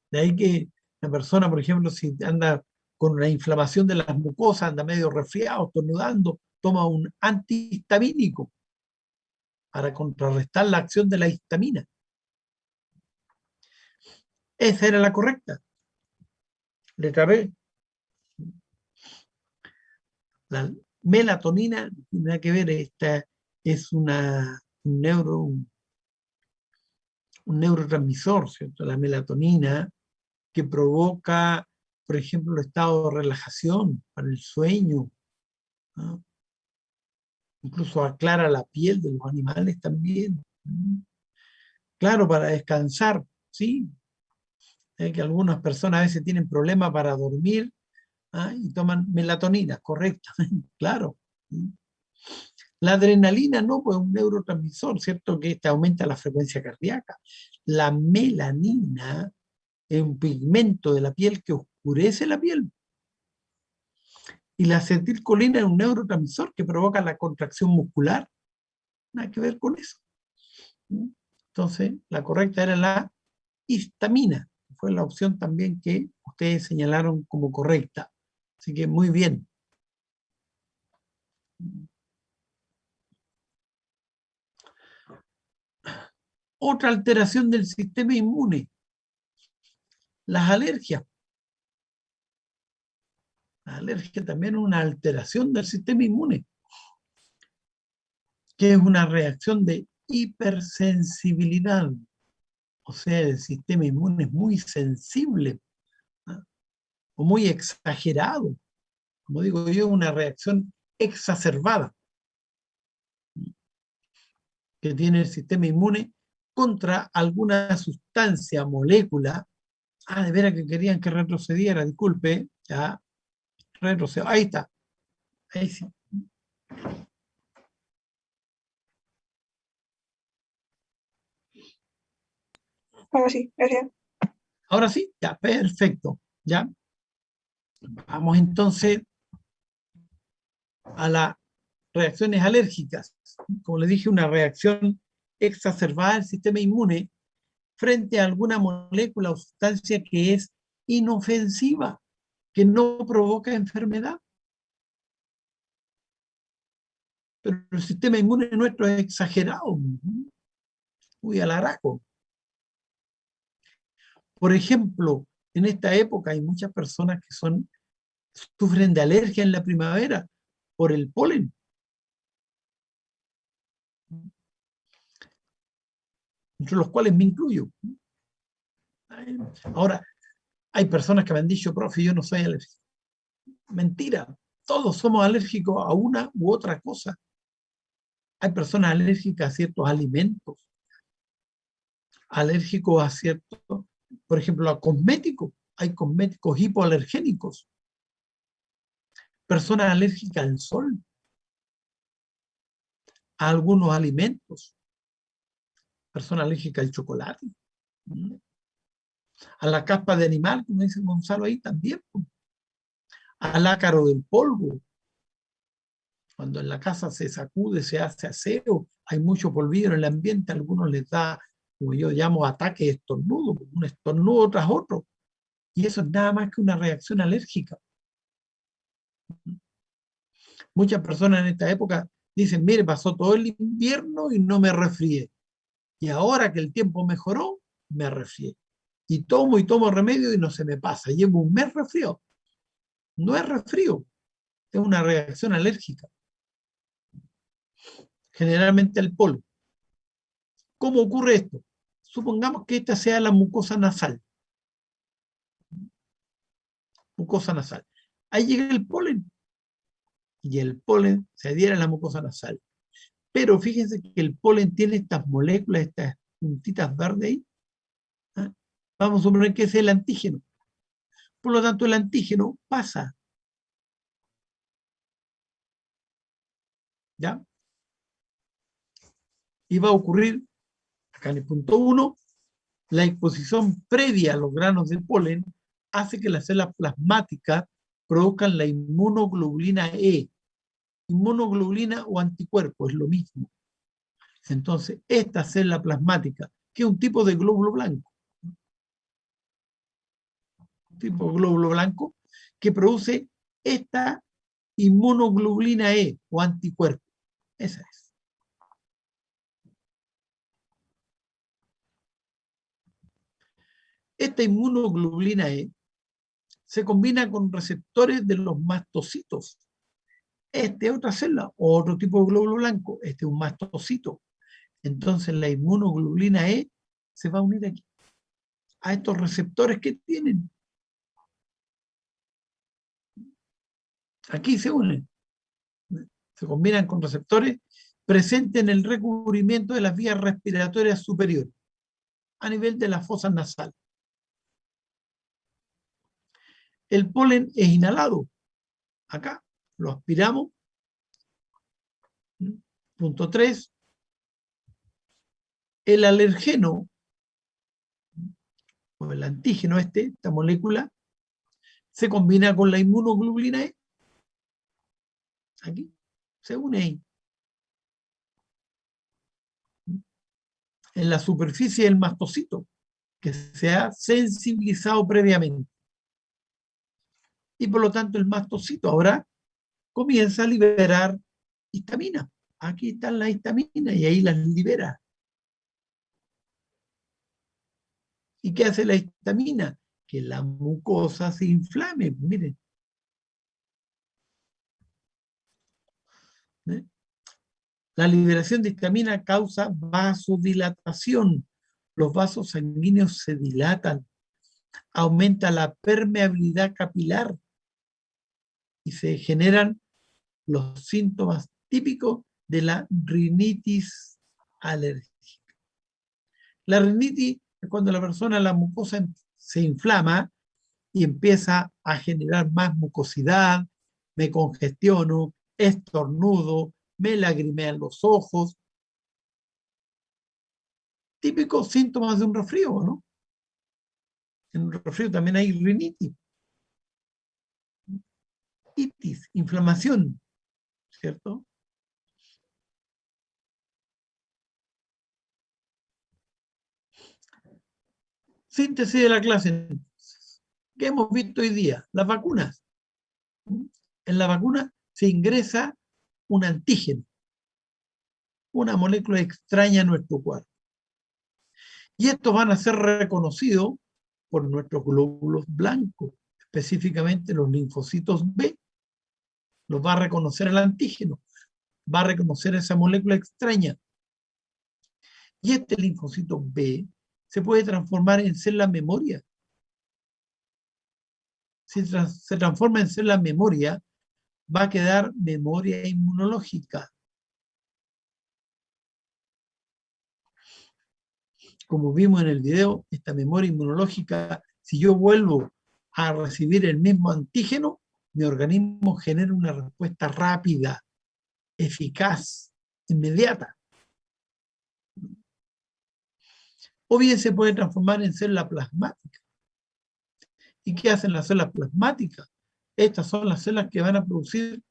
De ahí que la persona, por ejemplo, si anda con una inflamación de las mucosas, anda medio resfriado, estornudando, toma un antihistamínico para contrarrestar la acción de la histamina. Esa era la correcta. Letra B. La melatonina, no tiene nada que ver, esta es un neurotransmisor, ¿cierto? La melatonina, que provoca, por ejemplo, el estado de relajación para el sueño, ¿no? Incluso aclara la piel de los animales también. Claro, para descansar, ¿sí? Que algunas personas a veces tienen problemas para dormir, y toman melatonina, correcto, claro. La adrenalina no, pues es un neurotransmisor, ¿cierto? Que este aumenta la frecuencia cardíaca. La melanina es un pigmento de la piel que oscurece la piel. Y la acetilcolina es un neurotransmisor que provoca la contracción muscular. Nada que ver con eso. Entonces, la correcta era la histamina. Fue la opción también que ustedes señalaron como correcta. Así que muy bien. Otra alteración del sistema inmune. Las alergias. La alergia también es una alteración del sistema inmune, que es una reacción de hipersensibilidad. O sea, el sistema inmune es muy sensible, ¿no? O muy exagerado. Como digo yo, una reacción exacerbada que tiene el sistema inmune contra alguna sustancia, molécula. De veras que querían que retrocediera, disculpe, ya retrocedo. Ahí está, ahí sí.
Ahora sí, gracias.
Ahora sí, ya, perfecto, ya. Vamos entonces a las reacciones alérgicas. Como les dije, una reacción exacerbada del sistema inmune frente a alguna molécula o sustancia que es inofensiva, que no provoca enfermedad. Pero el sistema inmune nuestro es exagerado, muy alaraco. Por ejemplo, en esta época hay muchas personas que sufren de alergia en la primavera por el polen. Entre los cuales me incluyo. Ahora, hay personas que me han dicho, profe, yo no soy alérgico. Mentira, todos somos alérgicos a una u otra cosa. Hay personas alérgicas a ciertos alimentos, alérgicos a ciertos, por ejemplo, a cosméticos. Hay cosméticos hipoalergénicos. Personas alérgicas al sol, a algunos alimentos. Personas alérgicas al chocolate, a la capa de animal, como dice Gonzalo ahí también, al ácaro del polvo. Cuando en la casa se sacude, se hace aseo, hay mucho polvillo en el ambiente, a algunos les da, como yo llamo, ataque de estornudo, un estornudo tras otro. Y eso es nada más que una reacción alérgica. Muchas personas en esta época dicen, mire, pasó todo el invierno y no me resfrié. Y ahora que el tiempo mejoró, me resfrié. Y tomo remedio y no se me pasa. Llevo un mes resfriado. No es resfrío, es una reacción alérgica. Generalmente al polen. ¿Cómo ocurre esto? Supongamos que esta sea la mucosa nasal. Mucosa nasal. Ahí llega el polen. Y el polen se adhiere a la mucosa nasal. Pero fíjense que el polen tiene estas moléculas, estas puntitas verdes ahí. Vamos a suponer que es el antígeno. Por lo tanto, el antígeno pasa. ¿Ya? Y va a ocurrir, acá en el punto 1, la exposición previa a los granos de polen hace que las células plasmáticas produzcan la inmunoglobulina E. Inmunoglobulina o anticuerpo, es lo mismo. Entonces, esta célula plasmática, que es un tipo de glóbulo blanco, que produce esta inmunoglobulina E o anticuerpo. Esa es. Esta inmunoglobulina E se combina con receptores de los mastocitos. Este es otra célula, otro tipo de glóbulo blanco. Este es un mastocito. Entonces la inmunoglobulina E se va a unir aquí, a estos receptores que tienen. Aquí se unen. Se combinan con receptores presentes en el recubrimiento de las vías respiratorias superiores, a nivel de la fosa nasal. El polen es inhalado. Acá lo aspiramos. Punto 3. El alergeno, o el antígeno esta molécula, se combina con la inmunoglobulina E. Aquí, se une ahí. En la superficie del mastocito, que se ha sensibilizado previamente. Y por lo tanto el mastocito ahora comienza a liberar histamina. Aquí están las histaminas y ahí las libera. ¿Y qué hace la histamina? Que la mucosa se inflame. Miren. ¿Eh? La liberación de histamina causa vasodilatación. Los vasos sanguíneos se dilatan. Aumenta la permeabilidad capilar y se generan los síntomas típicos de la rinitis alérgica. La rinitis es cuando la persona, la mucosa se inflama y empieza a generar más mucosidad, me congestiono, estornudo, me lagrimean los ojos. Típicos síntomas de un resfrío, ¿no? En un resfrío también hay rinitis. Itis, inflamación, ¿cierto? Síntesis de la clase. ¿Qué hemos visto hoy día? Las vacunas. En la vacuna se ingresa un antígeno, una molécula extraña a nuestro cuerpo. Y estos van a ser reconocidos por nuestros glóbulos blancos, específicamente los linfocitos B. Los va a reconocer el antígeno, va a reconocer esa molécula extraña. Y este linfocito B se puede transformar en célula memoria. Si se transforma en célula memoria, va a quedar memoria inmunológica. Como vimos en el video, esta memoria inmunológica, si yo vuelvo a recibir el mismo antígeno, mi organismo genera una respuesta rápida, eficaz, inmediata. O bien se puede transformar en célula plasmática. ¿Y qué hacen las células plasmáticas? Estas son las células que van a producir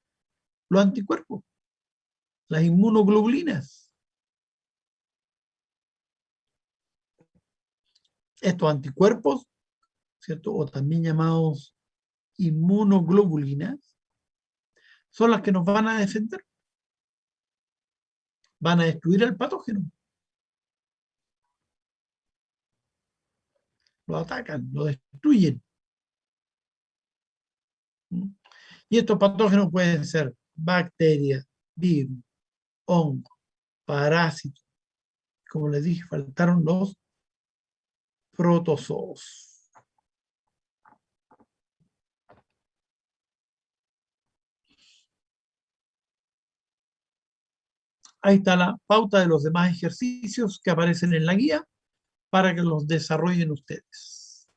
los anticuerpos, las inmunoglobulinas. Estos anticuerpos, ¿cierto? O también llamados inmunoglobulinas, son las que nos van a defender. Van a destruir el patógeno. Lo atacan, lo destruyen. Y estos patógenos pueden ser bacterias, virus, hongos, parásitos. Como les dije, faltaron los protozoos. Ahí está la pauta de los demás ejercicios que aparecen en la guía para que los desarrollen ustedes.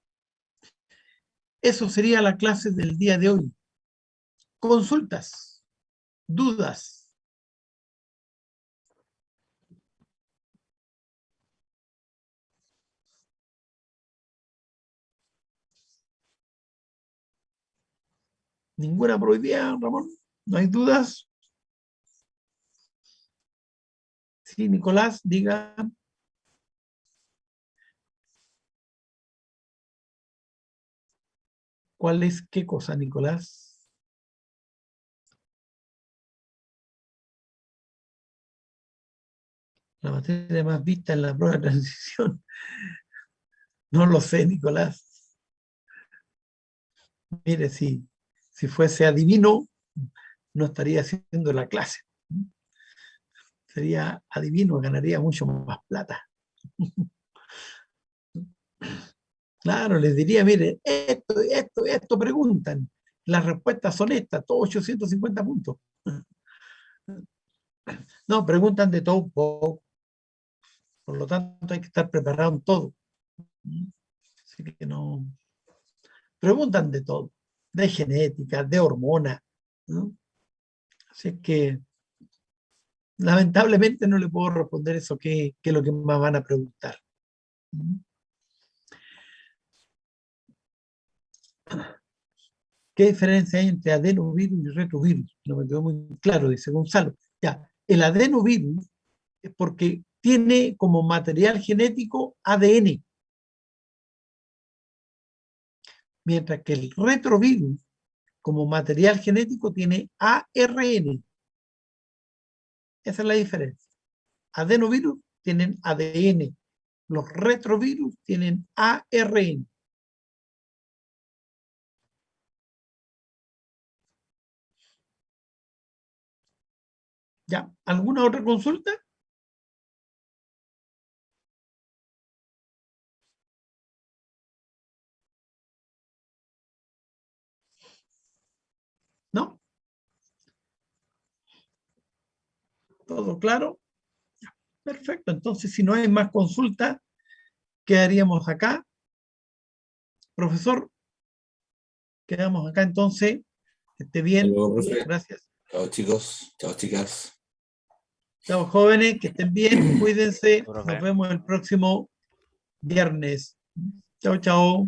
Eso sería la clase del día de hoy. Consultas, dudas. Ninguna prohibida, Ramón. ¿No hay dudas? Sí, Nicolás, diga. ¿Cuál es qué cosa, Nicolás? La materia más vista en la prueba de transición. No lo sé, Nicolás. Mire, si fuese adivino, no estaría haciendo la clase. Sería adivino, ganaría mucho más plata. Claro, les diría, mire, esto preguntan. Las respuestas son estas, todos 850 puntos. No, preguntan de todo un poco. Por lo tanto, hay que estar preparado en todo. Así que no. Preguntan de todo. de genética, de hormonas, ¿no? Así es que lamentablemente no le puedo responder eso, que es lo que más van a preguntar. ¿Qué diferencia hay entre adenovirus y retrovirus? No me quedó muy claro, dice Gonzalo. Ya, el adenovirus es porque tiene como material genético ADN, mientras que el retrovirus como material genético tiene ARN. Esa es la diferencia. Adenovirus tienen ADN, los retrovirus tienen ARN. ¿Ya? ¿Alguna otra consulta? ¿No? ¿Todo claro? Ya, perfecto. Entonces, si no hay más consultas, quedaríamos acá. Profesor, quedamos acá entonces. Que esté
Hasta
bien.
luego, profe.
Gracias.
Chao, chicos. Chao, chicas.
Chao, jóvenes, que estén bien. Cuídense.
Profe.
Nos vemos el próximo viernes. Chao, chao.